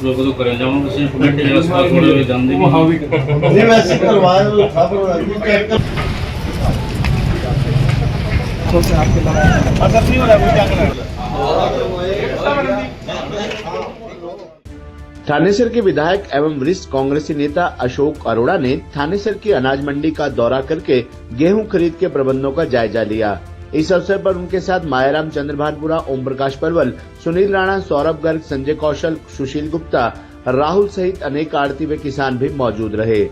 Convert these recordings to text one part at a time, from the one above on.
पूरा को तो करे जाऊं वैसे फुलेट के आसपास थोड़ा जान देंगे वो हाँ भी नहीं वैसे करवाए वो था पर वो चेक कर तो से आपके लगा असर नहीं हो रहा वो क्या कर रहा है। थानेसर के विधायक एवं वरिष्ठ कांग्रेसी नेता अशोक अरोड़ा ने थानेसर की अनाज मंडी का दौरा करके गेहूं खरीद के प्रबंधों का जायजा लिया। इस अवसर पर उनके साथ मायाराम चंद्रभानपुरा, ओम प्रकाश परवल, सुनील राणा, सौरभ गर्ग, संजय कौशल, सुशील गुप्ता, राहुल सहित अनेक आड़ती व किसान भी मौजूद रहे।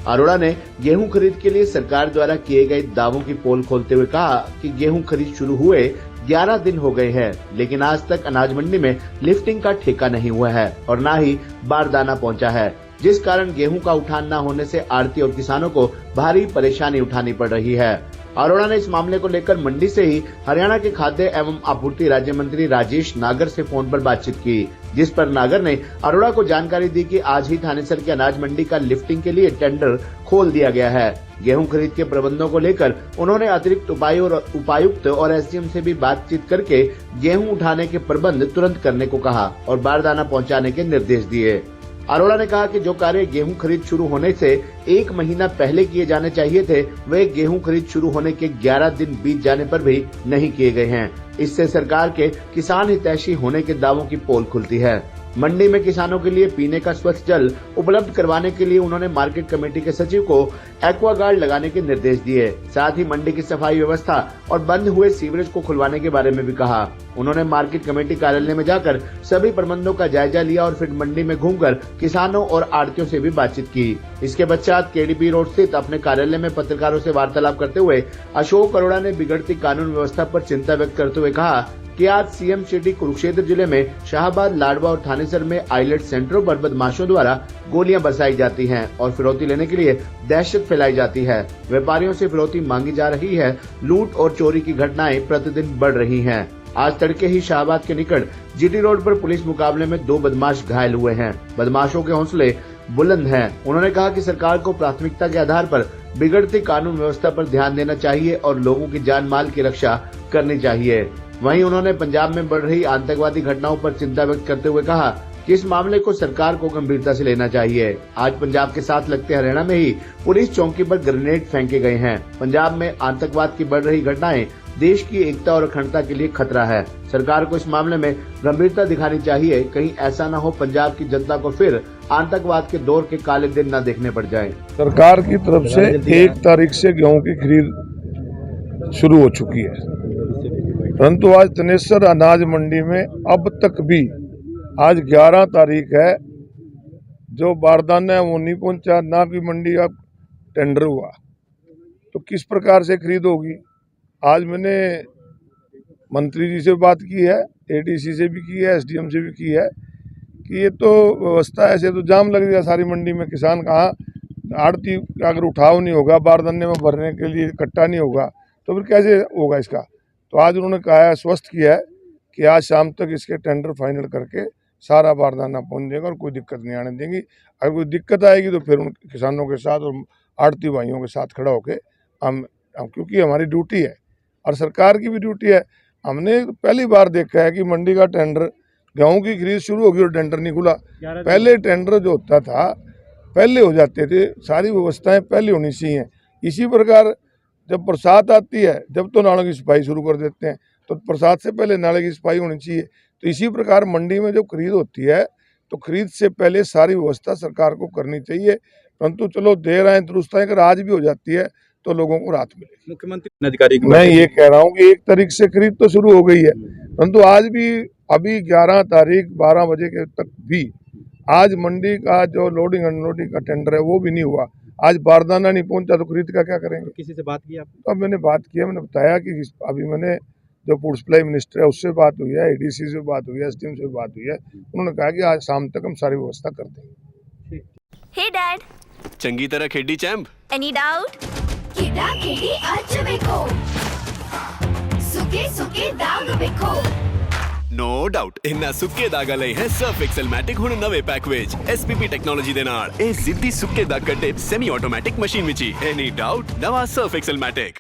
अरोड़ा ने गेहूं खरीद के लिए सरकार द्वारा किए गए दावों की पोल खोलते हुए कहा कि गेहूं खरीद शुरू हुए 11 दिन हो गए हैं, लेकिन आज तक अनाज मंडी में लिफ्टिंग का ठेका नहीं हुआ है और न ही बारदाना पहुंचा है, जिस कारण गेहूं का उठान न होने से आड़ती और किसानों को भारी परेशानी उठानी पड़ रही है। अरोड़ा ने इस मामले को लेकर मंडी से ही हरियाणा के खाद्य एवं आपूर्ति राज्य मंत्री राजेश नागर से फोन पर बातचीत की, जिस पर नागर ने अरोड़ा को जानकारी दी कि आज ही थानेसर की अनाज मंडी का लिफ्टिंग के लिए टेंडर खोल दिया गया है। गेहूं खरीद के प्रबंधों को लेकर उन्होंने अतिरिक्त उपायुक्त और एसडीएम से भी बातचीत करके गेहूं उठाने के प्रबंध तुरंत करने को कहा और बारदाना पहुंचाने के निर्देश दिए। अरोड़ा ने कहा कि जो कार्य गेहूं खरीद शुरू होने से 1 महीना पहले किए जाने चाहिए थे, वे गेहूं खरीद शुरू होने के 11 दिन बीत जाने पर भी नहीं किए गए हैं। इससे सरकार के किसान हितैषी होने के दावों की पोल खुलती है। मंडी में किसानों के लिए पीने का स्वच्छ जल उपलब्ध करवाने के लिए उन्होंने मार्केट कमेटी के सचिव को एक्वागार्ड लगाने के निर्देश दिए। साथ ही मंडी की सफाई व्यवस्था और बंद हुए सीवरेज को खुलवाने के बारे में भी कहा। उन्होंने मार्केट कमेटी कार्यालय में जाकर सभी प्रबंधों का जायजा लिया और फिर मंडी में घूमकर किसानों और आड़तियों से भी बातचीत की। इसके पश्चात केडीपी रोड स्थित अपने कार्यालय में पत्रकारों से वार्तालाप करते हुए अशोक अरोड़ा ने बिगड़ती कानून व्यवस्था पर चिंता व्यक्त करते हुए कहा कि आज सीएम सिटी कुरुक्षेत्र जिले में शाहबाद, लाडवा और थानेसर में आइलेट सेंटरों पर बदमाशों द्वारा गोलियां बरसाई जाती हैं और फिरौती लेने के लिए दहशत फैलाई जाती है। व्यापारियों से फिरौती मांगी जा रही है। लूट और चोरी की घटनाएं प्रतिदिन बढ़ रही हैं। आज तड़के ही शाहबाद के निकट जीटी रोड पर पुलिस मुकाबले में 2 बदमाश घायल हुए हैं। बदमाशों के हौसले बुलंद हैं। उन्होंने कहा कि सरकार को प्राथमिकता के आधार पर बिगड़ती कानून व्यवस्था पर ध्यान देना चाहिए और लोगों की जान माल की रक्षा करनी चाहिए। वहीं उन्होंने पंजाब में बढ़ रही आतंकवादी घटनाओं पर चिंता व्यक्त करते हुए कहा कि इस मामले को सरकार को गंभीरता से लेना चाहिए। आज पंजाब के साथ लगते हरियाणा में ही पुलिस चौकी पर ग्रेनेड फेंके गए हैं। पंजाब में आतंकवाद की बढ़ रही घटनाएं देश की एकता और अखंडता के लिए खतरा है। सरकार को इस मामले में गंभीरता दिखानी चाहिए। कहीं ऐसा न हो पंजाब की जनता को फिर आतंकवाद के दौर के काले दिन न देखने पड़ जाए। सरकार की तरफ से 1 तारीख से गेहूं की खरीद शुरू हो चुकी है, परंतु आज थानेसर अनाज मंडी में अब तक भी आज 11 तारीख है, जो बारदाना है वो नहीं पहुंचा, ना भी मंडी का टेंडर हुआ, तो किस प्रकार से खरीद होगी। आज मैंने मंत्री जी से बात की है, एडीसी से भी की है, एसडीएम से भी की है कि ये तो व्यवस्था ऐसे तो जाम लग जाएगा सारी मंडी में। किसान कहाँ, आड़ती अगर उठाव नहीं होगा, बारदाने में भरने के लिए इकट्ठा नहीं होगा तो फिर कैसे होगा इसका। तो आज उन्होंने कहा है, आश्वस्त किया है कि आज शाम तक इसके टेंडर फाइनल करके सारा बारदाना पहुंच जाएगा और कोई दिक्कत नहीं आने देंगी। अगर कोई दिक्कत आएगी तो फिर उन किसानों के साथ और आड़ती भाइयों के साथ खड़ा होकर हम क्योंकि हमारी ड्यूटी है और सरकार की भी ड्यूटी है। हमने पहली बार देखा है कि मंडी का टेंडर, गेहूं की खरीद शुरू होगी और टेंडर नहीं खुला। पहले टेंडर जो होता था पहले हो जाते थे, सारी व्यवस्थाएं पहले होनी चाहिए। इसी प्रकार जब बरसात आती है, जब तो नालों की सफाई शुरू कर देते हैं, तो बरसात से पहले नाले की सफाई होनी चाहिए। तो इसी प्रकार मंडी में जब खरीद होती है तो खरीद से पहले सारी व्यवस्था सरकार को करनी चाहिए। परंतु चलो देर आए दुरुस्त आए, अगर आज भी हो जाती है तो लोगों को राहत मिलेगी। मुख्यमंत्री अधिकारी मैं ये कह रहा हूँ कि 1 तारीख से खरीद तो शुरू हो गई है, परंतु आज भी अभी 11 तारीख 12 बजे के तक भी आज मंडी का जो लोडिंग अनलोडिंग का टेंडर है वो भी नहीं हुआ। आज बारदाना नहीं पहुंचा तो खरीद का क्या करेंगे। किसी से बात की आपने? तो अब मैंने बात किया, मैंने बताया कि अभी मैंने जो फूड सप्लाई मिनिस्टर है उससे बात हुई है, एडीसी से बात हुई है, एसडीएम से बात हुई है। उन्होंने कहा कि आज शाम तक हम सारी व्यवस्था कर देंगे। हे डैड, चंगी तरह खेडी चैंप। Any doubt? किदा खेडी आज वेखो, सुके सुके दाग वेखो। नो डाउट इन्ना सुक्के दागा लई है सर्फ एक्सेल मैटिक हुण नवे पैक विच एसपीपी टेक्नोलॉजी दे नाल ए जिद्दी सुक्के दाग कटे semi automatic machine which he any doubt नवा सर्फ एक्सेल मैटिक।